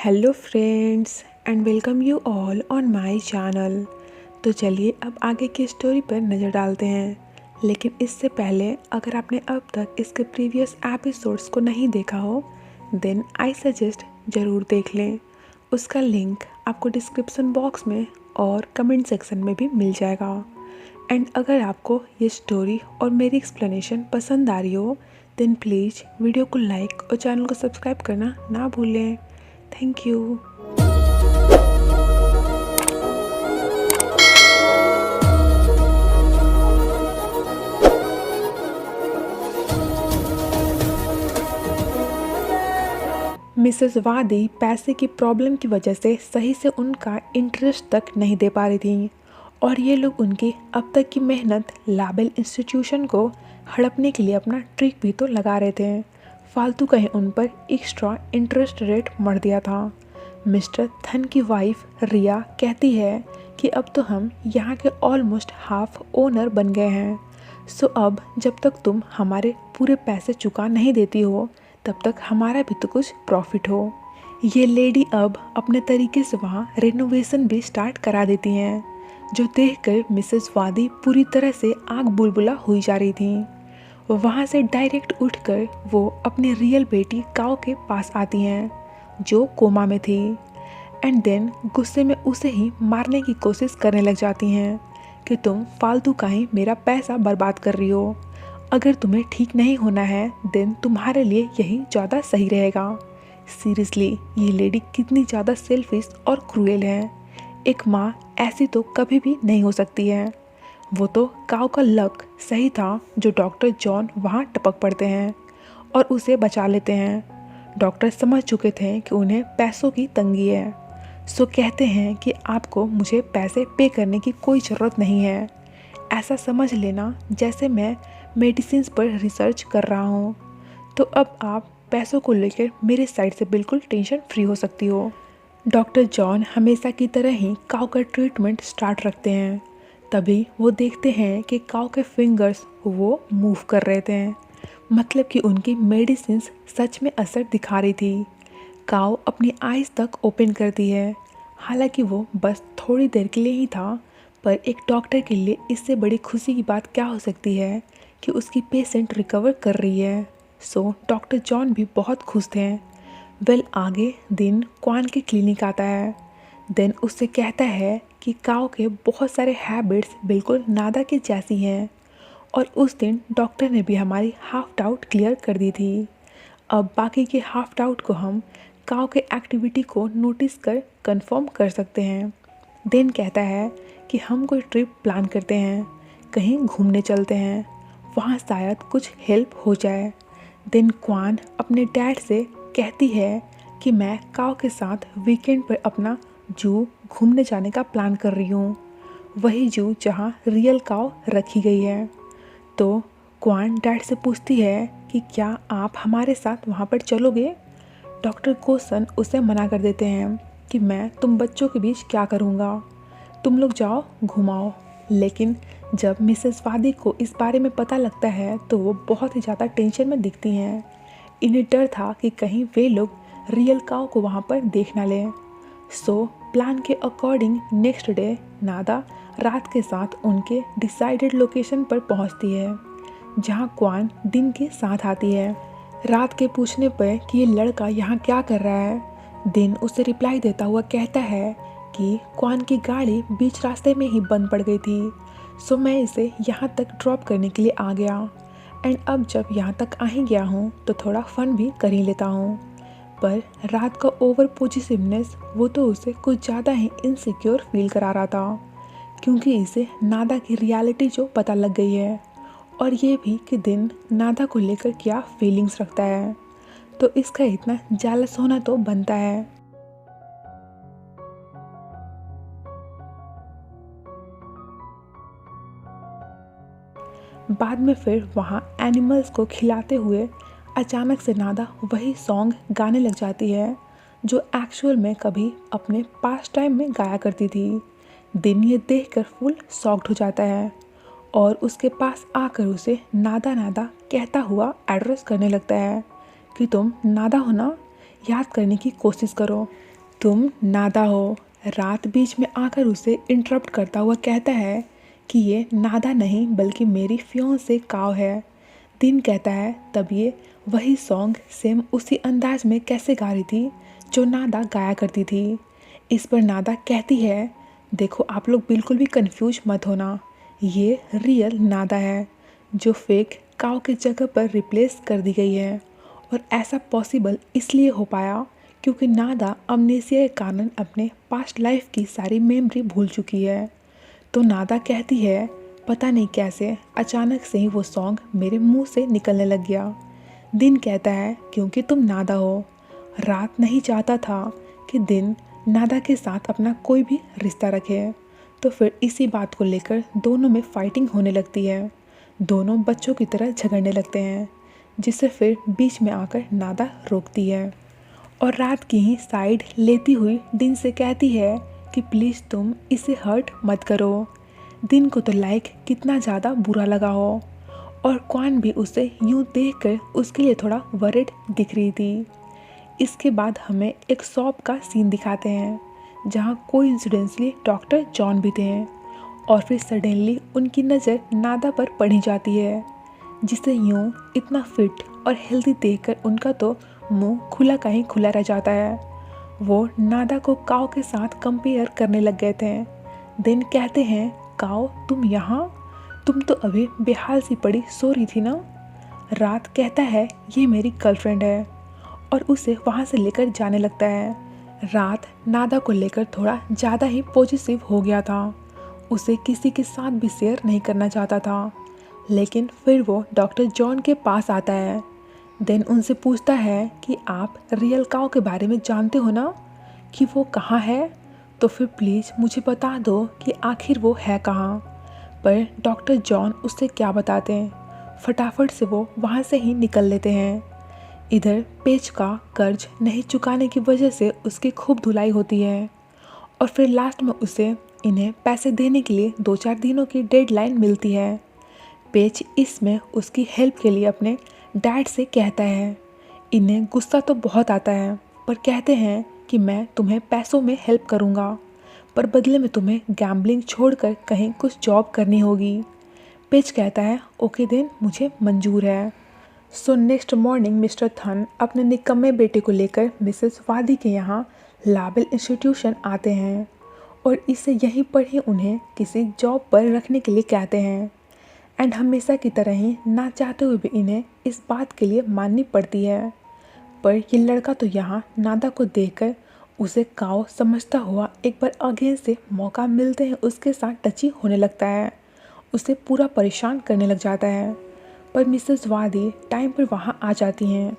Hello friends and welcome you all on my channel. तो चलिए अब आगे की स्टोरी पर नज़र डालते हैं। लेकिन इससे पहले अगर आपने अब तक इसके प्रीवियस एपिसोड्स को नहीं देखा हो देन आई सजेस्ट ज़रूर देख लें। उसका लिंक आपको डिस्क्रिप्शन बॉक्स में और कमेंट सेक्शन में भी मिल जाएगा। एंड अगर आपको ये स्टोरी और मेरी एक्सप्लेनेशन पसंद आ रही हो देन प्लीज़ वीडियो को लाइक और चैनल को सब्सक्राइब करना ना भूलें। Thank you. मिसेस वादी पैसे की प्रॉब्लम की वजह से सही से उनका इंटरेस्ट तक नहीं दे पा रही थी और ये लोग उनकी अब तक की मेहनत लाबेल इंस्टीट्यूशन को हड़पने के लिए अपना ट्रिक भी तो लगा रहे थे। फालतू कहीं उन पर एक्स्ट्रा इंटरेस्ट रेट मर दिया था। मिस्टर थन की वाइफ रिया कहती है कि अब तो हम यहाँ के ऑलमोस्ट हाफ ओनर बन गए हैं, सो अब जब तक तुम हमारे पूरे पैसे चुका नहीं देती हो तब तक हमारा भी तो कुछ प्रॉफिट हो। ये लेडी अब अपने तरीके से वहाँ रेनोवेशन भी स्टार्ट करा देती हैं, जो देखकर मिसेस वादी पूरी तरह से आग बुलबुला हुई जा रही थी। वहाँ से डायरेक्ट उठकर वो अपनी रियल बेटी काओ के पास आती हैं जो कोमा में थी एंड देन गुस्से में उसे ही मारने की कोशिश करने लग जाती हैं कि तुम फालतू का ही मेरा पैसा बर्बाद कर रही हो। अगर तुम्हें ठीक नहीं होना है देन तुम्हारे लिए यही ज़्यादा सही रहेगा। सीरियसली ये लेडी कितनी ज़्यादा सेल्फिश और क्रूएल है। एक माँ ऐसी तो कभी भी नहीं हो सकती है। वो तो काऊ का लक सही था जो डॉक्टर जॉन वहाँ टपक पड़ते हैं और उसे बचा लेते हैं। डॉक्टर समझ चुके थे कि उन्हें पैसों की तंगी है, सो कहते हैं कि आपको मुझे पैसे पे करने की कोई ज़रूरत नहीं है। ऐसा समझ लेना जैसे मैं मेडिसिन्स पर रिसर्च कर रहा हूँ, तो अब आप पैसों को लेकर मेरे साइड से बिल्कुल टेंशन फ्री हो सकती हो। डॉक्टर जॉन हमेशा की तरह ही काऊ का ट्रीटमेंट स्टार्ट रखते हैं। तभी वो देखते हैं कि काऊ के फिंगर्स वो मूव कर रहे थे, मतलब कि उनकी मेडिसिन्स सच में असर दिखा रही थी। काऊ अपनी आइज़ तक ओपन करती है। हालांकि वो बस थोड़ी देर के लिए ही था, पर एक डॉक्टर के लिए इससे बड़ी खुशी की बात क्या हो सकती है कि उसकी पेशेंट रिकवर कर रही है। सो डॉक्टर जॉन भी बहुत खुश थे। आगे दिन क्वान के क्लिनिक आता है। देन उससे कहता है कि काऊ के बहुत सारे हैबिट्स बिल्कुल नादा के जैसी हैं और उस दिन डॉक्टर ने भी हमारी हाफ डाउट क्लियर कर दी थी। अब बाकी के हाफ डाउट को हम काऊ के एक्टिविटी को नोटिस कर कंफर्म कर सकते हैं। देन कहता है कि हम कोई ट्रिप प्लान करते हैं, कहीं घूमने चलते हैं, वहाँ शायद कुछ हेल्प हो जाए। देन क्वान अपने डैड से कहती है कि मैं काऊ के साथ वीकेंड पर अपना जू घूमने जाने का प्लान कर रही हूँ, वही जू जहाँ रियल काऊ रखी गई है। तो क्वान डैड से पूछती है कि क्या आप हमारे साथ वहाँ पर चलोगे। डॉक्टर कोसन उसे मना कर देते हैं कि मैं तुम बच्चों के बीच क्या करूँगा, तुम लोग जाओ घुमाओ। लेकिन जब मिसेस वादी को इस बारे में पता लगता है तो वो बहुत ही ज़्यादा टेंशन में दिखती हैं। इन्हें डर था कि कहीं वे लोग रियल काऊ को वहाँ पर देख ना लें। सो प्लान के अकॉर्डिंग नेक्स्ट डे नादा रात के साथ उनके डिसाइडेड लोकेशन पर पहुँचती है, जहाँ क्वान दिन के साथ आती है। रात के पूछने पर कि ये लड़का यहाँ क्या कर रहा है, दिन उसे रिप्लाई देता हुआ कहता है कि क्वान की गाड़ी बीच रास्ते में ही बंद पड़ गई थी, सो मैं इसे यहाँ तक ड्रॉप करने के लिए आ गया एंड अब जब यहाँ तक आ ही गया हूँ तो थोड़ा फ़न भी कर ही लेता हूँ। पर रात का ओवर पॉजिटिवनेस वो तो उसे कुछ ज़्यादा ही इनसिक्योर फील करा रहा था, क्योंकि इसे नादा की रियलिटी जो पता लग गई है और ये भी कि दिन नादा को लेकर क्या फीलिंग्स रखता है, तो इसका इतना जेलस होना तो बनता है। बाद में फिर वहाँ एनिमल्स को खिलाते हुए अचानक से नादा वही सॉन्ग गाने लग जाती है जो एक्चुअल में कभी अपने पास टाइम में गाया करती थी। दिन ये देखकर फुल शॉक्ड हो जाता है और उसके पास आकर उसे नादा नादा कहता हुआ एड्रेस करने लगता है कि तुम नादा हो ना, याद करने की कोशिश करो। तुम नादा हो। रात बीच में आकर उसे इंटरप्ट करता हुआ कहता है कि ये नादा नहीं बल्कि मेरी फियोंसे काव है। दिन कहता है तब ये वही सॉन्ग सेम उसी अंदाज में कैसे गा रही थी जो नादा गाया करती थी। इस पर नादा कहती है देखो आप लोग बिल्कुल भी कंफ्यूज मत होना, ये रियल नादा है जो फेक काव के जगह पर रिप्लेस कर दी गई है। और ऐसा पॉसिबल इसलिए हो पाया क्योंकि नादा अमनेसिया के कारण अपने पास्ट लाइफ की सारी मेमोरी भूल चुकी है। तो नादा कहती है पता नहीं कैसे अचानक से ही वो सॉन्ग मेरे मुंह से निकलने लग गया। दिन कहता है क्योंकि तुम नादा हो। रात नहीं चाहता था कि दिन नादा के साथ अपना कोई भी रिश्ता रखे, तो फिर इसी बात को लेकर दोनों में फाइटिंग होने लगती है। दोनों बच्चों की तरह झगड़ने लगते हैं, जिसे फिर बीच में आकर नादा रोकती है और रात की ही साइड लेती हुई दिन से कहती है कि प्लीज़ तुम इसे हर्ट मत करो। दिन को तो लाइक कितना ज़्यादा बुरा लगा हो और क्वान भी उसे यूं देखकर उसके लिए थोड़ा वरिड दिख रही थी। इसके बाद हमें एक शॉप का सीन दिखाते हैं जहां कोइंसिडेंटली डॉक्टर जॉन भी थे और फिर सडनली उनकी नज़र नादा पर पड़ी जाती है, जिसे यूं इतना फिट और हेल्दी देखकर उनका तो मुंह खुला का ही खुला रह जाता है। वो नादा को काव के साथ कंपेयर करने लग गए थे। दिन कहते हैं काव तुम यहाँ, तुम तो अभी बेहाल सी पड़ी सो रही थी ना। रात कहता है ये मेरी गर्लफ्रेंड है और उसे वहाँ से लेकर जाने लगता है। रात नादा को लेकर थोड़ा ज़्यादा ही पॉजिटिव हो गया था, उसे किसी के साथ भी शेयर नहीं करना चाहता था। लेकिन फिर वो डॉक्टर जॉन के पास आता है। देन उनसे पूछता है कि आप रियल काव के बारे में जानते हो ना, कि वो कहाँ है, तो फिर प्लीज़ मुझे बता दो कि आखिर वो है कहाँ। पर डॉक्टर जॉन उससे क्या बताते हैं, फटाफट से वो वहाँ से ही निकल लेते हैं। इधर पेज का कर्ज नहीं चुकाने की वजह से उसकी खूब धुलाई होती है और फिर लास्ट में उसे इन्हें पैसे देने के लिए 2-4 दिनों की डेडलाइन मिलती है। पेज इसमें उसकी हेल्प के लिए अपने डैड से कहता है। इन्हें गुस्सा तो बहुत आता है पर कहते हैं कि मैं तुम्हें पैसों में हेल्प करूँगा, पर बदले में तुम्हें गैम्बलिंग छोड़कर कहीं कुछ जॉब करनी होगी। पेज कहता है ओके देन मुझे मंजूर है। सो नेक्स्ट मॉर्निंग मिस्टर थन अपने निकम्मे बेटे को लेकर मिसेस वादी के यहाँ लाबेल इंस्टीट्यूशन आते हैं और इसे यहीं पर ही उन्हें किसी जॉब पर रखने के लिए कहते हैं। एंड हमेशा की तरह ही ना चाहते हुए भी इन्हें इस बात के लिए माननी पड़ती है। पर ये लड़का तो यहाँ नादा को देखकर उसे काव समझता हुआ एक बार अगेन से मौका मिलते हैं उसके साथ टची होने लगता है, उसे पूरा परेशान करने लग जाता है। पर मिसेस वादी टाइम पर वहाँ आ जाती हैं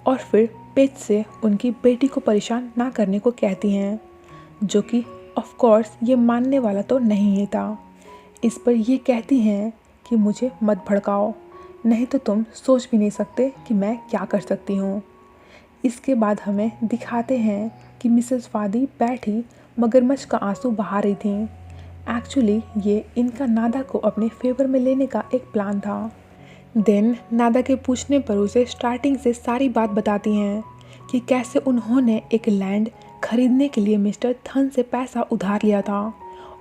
और फिर पेज से उनकी बेटी को परेशान ना करने को कहती हैं, जो कि ऑफ कोर्स ये मानने वाला तो नहीं ही था। इस पर ये कहती हैं कि मुझे मत भड़काओ, नहीं तो तुम सोच भी नहीं सकते कि मैं क्या कर सकती हूँ। इसके बाद हमें दिखाते हैं कि मिसेस वादी बैठी मगरमच्छ का आंसू बहा रही थी। एक्चुअली ये इनका नादा को अपने फेवर में लेने का एक प्लान था। देन नादा के पूछने पर उसे स्टार्टिंग से सारी बात बताती हैं कि कैसे उन्होंने एक लैंड खरीदने के लिए मिस्टर थन से पैसा उधार लिया था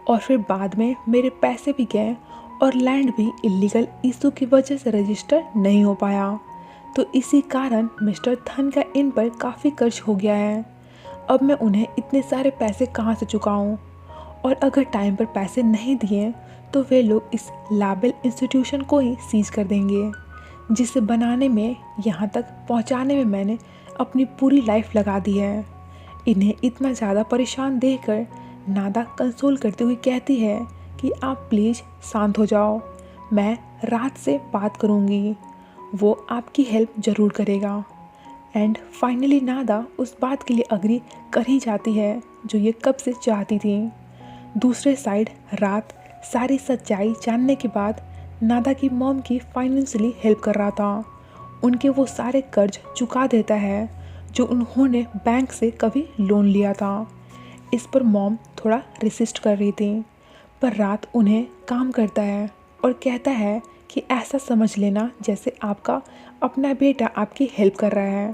और फिर बाद में मेरे पैसे भी गए और लैंड भी इलीगल इशू की वजह से रजिस्टर नहीं हो पाया, तो इसी कारण मिस्टर थन का इन पर काफ़ी कर्ज हो गया है। अब मैं उन्हें इतने सारे पैसे कहाँ से चुकाऊँ, और अगर टाइम पर पैसे नहीं दिए तो वे लोग इस लाबेल इंस्टीट्यूशन को ही सीज कर देंगे, जिसे बनाने में यहाँ तक पहुँचाने में मैंने अपनी पूरी लाइफ लगा दी है। इन्हें इतना ज़्यादा परेशान देखकर नादा कंसोल करते हुए कहती है कि आप प्लीज़ शांत हो जाओ, मैं रात से बात करूँगी, वो आपकी हेल्प ज़रूर करेगा। एंड फाइनली नादा उस बात के लिए अग्री कर ही जाती है जो ये कब से चाहती थी। दूसरे साइड रात सारी सच्चाई जानने के बाद नादा की मॉम की फाइनेंशियली हेल्प कर रहा था। उनके वो सारे कर्ज चुका देता है जो उन्होंने बैंक से कभी लोन लिया था। इस पर मॉम थोड़ा रेसिस्ट कर रही थी, पर रात उन्हें काम करता है और कहता है कि ऐसा समझ लेना जैसे आपका अपना बेटा आपकी हेल्प कर रहा है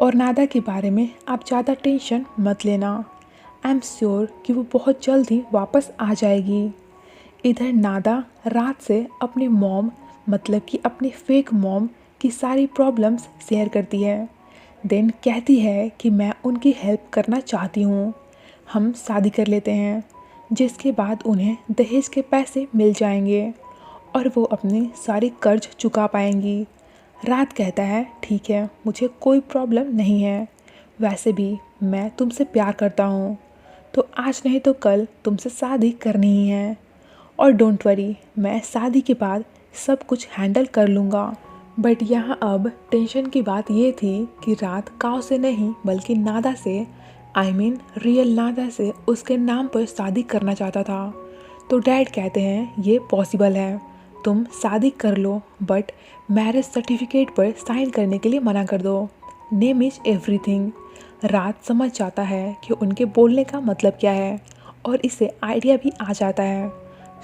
और नादा के बारे में आप ज़्यादा टेंशन मत लेना। आई एम श्योर कि वो बहुत जल्द ही वापस आ जाएगी। इधर नादा रात से अपनी मॉम मतलब कि अपनी फेक मॉम की सारी प्रॉब्लम्स शेयर करती है। देन कहती है कि मैं उनकी हेल्प करना चाहती हूँ, हम शादी कर लेते हैं, जिसके बाद उन्हें दहेज के पैसे मिल जाएंगे और वो अपनी सारी कर्ज चुका पाएंगी। रात कहता है ठीक है, मुझे कोई प्रॉब्लम नहीं है, वैसे भी मैं तुमसे प्यार करता हूँ, तो आज नहीं तो कल तुमसे शादी करनी ही है। और डोंट वरी, मैं शादी के बाद सब कुछ हैंडल कर लूँगा। बट यहाँ अब टेंशन की बात ये थी कि रात काव से नहीं बल्कि नादा से, आई मीन रियल नादा से उसके नाम पर शादी करना चाहता था। तो डैड कहते हैं ये पॉसिबल है, तुम शादी कर लो, बट मैरिज सर्टिफिकेट पर साइन करने के लिए मना कर दो। Name is everything. रात समझ जाता है कि उनके बोलने का मतलब क्या है और इसे आइडिया भी आ जाता है।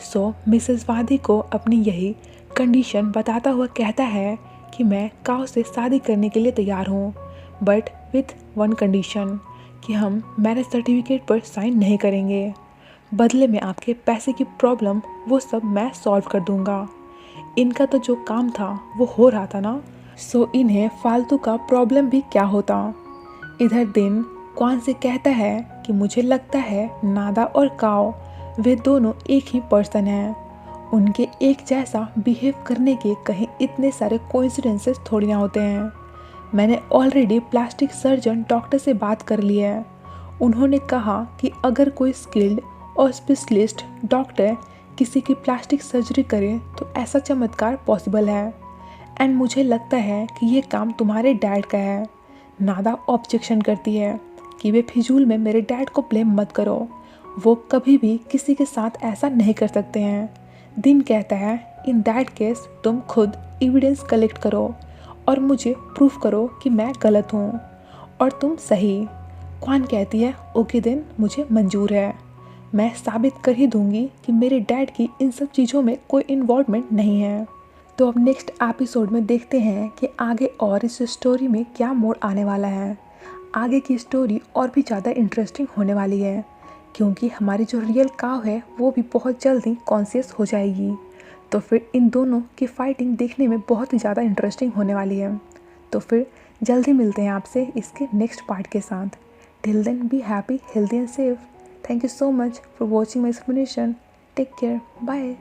सो मिसेस वादी को अपनी यही कंडीशन बताता हुआ कहता है कि मैं काव से शादी करने के लिए तैयार हूँ, बट विथ वन कंडीशन कि हम मैरिज सर्टिफिकेट पर साइन नहीं करेंगे। बदले में आपके पैसे की प्रॉब्लम वो सब मैं सॉल्व कर दूँगा। इनका तो जो काम था वो हो रहा था ना, सो इन्हें फालतू का प्रॉब्लम भी क्या होता। इधर दिन क्वान से कहता है कि मुझे लगता है नादा और काव वे दोनों एक ही पर्सन हैं। उनके एक जैसा बिहेव करने के कहीं इतने सारे कोइंसिडेंसेस थोड़ी ना होते हैं। मैंने ऑलरेडी प्लास्टिक सर्जन डॉक्टर से बात कर ली है। उन्होंने कहा कि अगर कोई स्किल्ड और स्पेशलिस्ट डॉक्टर किसी की प्लास्टिक सर्जरी करे तो ऐसा चमत्कार पॉसिबल है। एंड मुझे लगता है कि ये काम तुम्हारे डैड का है। नादा ऑब्जेक्शन करती है कि वे फिजूल में मेरे डैड को ब्लेम मत करो, वो कभी भी किसी के साथ ऐसा नहीं कर सकते हैं। दिन कहता है इन दैट केस तुम खुद एविडेंस कलेक्ट करो और मुझे प्रूफ करो कि मैं गलत हूँ और तुम सही। क्वान कहती है ओके दिन, मुझे मंजूर है, मैं साबित कर ही दूंगी कि मेरे डैड की इन सब चीज़ों में कोई इन्वॉल्वमेंट नहीं है। तो अब नेक्स्ट एपिसोड में देखते हैं कि आगे और इस स्टोरी में क्या मोड़ आने वाला है। आगे की स्टोरी और भी ज़्यादा इंटरेस्टिंग होने वाली है, क्योंकि हमारी जो रियल काव है वो भी बहुत जल्दी कॉन्शियस हो जाएगी। तो फिर इन दोनों की फाइटिंग देखने में बहुत ही ज़्यादा इंटरेस्टिंग होने वाली है। तो फिर जल्दी मिलते हैं आपसे इसके नेक्स्ट पार्ट के साथ। Till then be happy, healthy and safe. Thank you so much for watching my explanation. Take care. Bye.